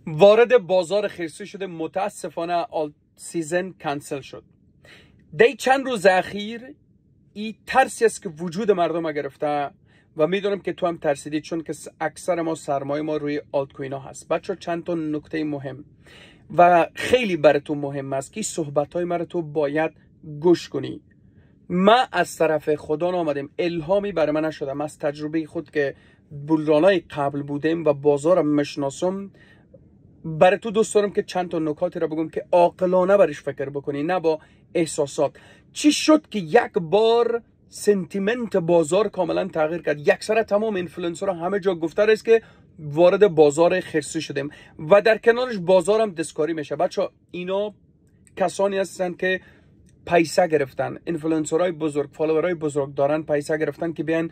وارد بازار خرسی شده. متاسفانه آل سیزن کنسل شد. دی چند روز اخیر این ترسی است که وجود مردم گرفته و میدونم که تو هم ترسیدید، چون که اکثر ما سرمایه ما روی آلت کوین ها هست. بچه چند تا نکته مهم و خیلی برای تو مهم است که صحبت های من تو باید گوش کنی. من از طرف خدا آمدم، الهامی برای من نشدم، از تجربه خود که بولرانای قبل بودیم و بازارم مشناسم برای تو دوست دارم که چند تا نکاتی را بگم که عاقلانه برش فکر بکنی، نه با احساسات. چی شد که یک بار سنتیمنت بازار کاملا تغییر کرد؟ یکسره تمام اینفلوئنسرها همه جا گفته است که وارد بازار خرسی شدیم و در کنارش بازارم دستکاری میشه. بچه اینا کسانی هستن که پیسه گرفتن، اینفلوئنسرهای بزرگ، فالوورهای بزرگ دارن پیسه گرفتن که بیان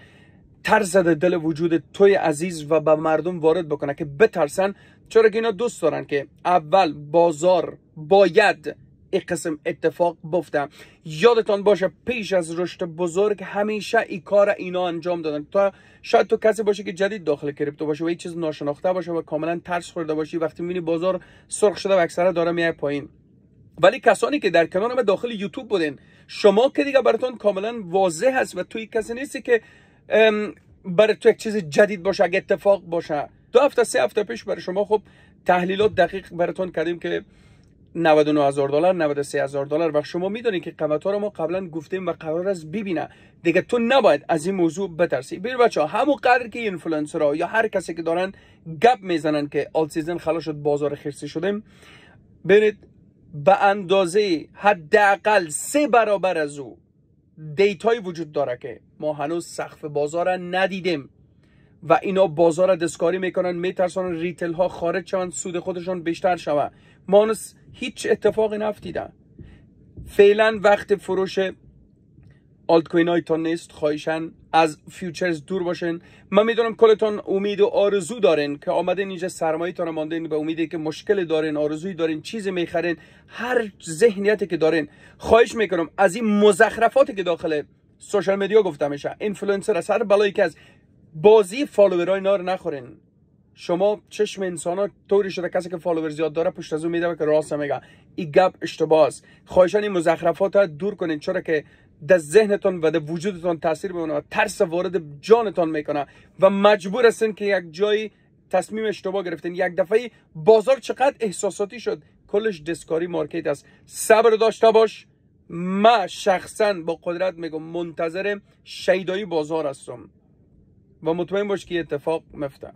ترس دل وجود توی عزیز و به مردم وارد بکنه که بترسن، چرا که اینا دوست دارن که اول بازار باید این قسم اتفاق بفته. یادتان باشه پیش از رشد بزرگ همیشه این کار اینا انجام دادن. تا شاید تو کسی باشه که جدید داخل کریپتو باشه و این چیز ناشناخته باشه و کاملا ترس خورده باشی، وقتی میبینی بازار سرخ شده و اکثرا داره میای پایین. ولی کسانی که در کنار ما داخل یوتیوب بودن، شما که دیگه براتون کاملا واضح هست و توی کسی نیستی که برای تو یک چیز جدید باشه. اگه اتفاق باشه 2 هفته 3 هفته پیش برای شما خب تحلیلات دقیق براتون کردیم که $99,000 $93,000 و شما میدونید که قیمتا رو ما قبلا گفتیم و قرار است ببینه. دیگه تو نباید از این موضوع بترسی. ببین بچه‌ها، همون قدر که اینفلوئنسرها یا هر کسی که دارن گپ میزنن که آل سیزن خلاص شد بازار خرسی شدیم، ببینید به اندازه حداقل 3 برابر از او دیتایی وجود داره که ما هنوز سقف بازار را ندیدیم و اینا بازار را دستکاری میکنن، میترسن ریتیل ها خارج شون، سود خودشون بیشتر شوه. ما هنوز هیچ اتفاقی نفتیده. فعلا وقت فروش آلت کوین هایتان نیست. خواهشن از فیوچرز دور باشین. من میدونم کلتون امید و آرزو دارین که آمدین اینجا سرمایه تان ماندین به امیدی که مشکل دارین، آرزویی دارین، چیزی میخرین، هر ذهنیتی که دارین. خواهش میکنم از این مزخرفاتی که داخل سوشال مدیا گفته میشه، اینفلوئنسر از هر بلایی که از بازی فالوورای اینا رو نخورین. شما چشم انسان ها طوری شده کسی که فالوور زیاد داره پشت از اون میده که راست میگه. این گپ اشتباه است. خواهشان این مزخرفات ها دور کنین، چرا که در ذهنتون و در وجودتون تاثیر میکنه و ترس وارد جانتون میکنه و مجبور هستین که یک جایی تصمیم اشتباه گرفتین. یک دفعه بازار چقدر احساساتی شد، کلش دسکاری مارکت است. صبر داشته باش. من شخصا با قدرت میگم منتظر شیدایی بازار هستم و مطمئن باش که اتفاق میفته.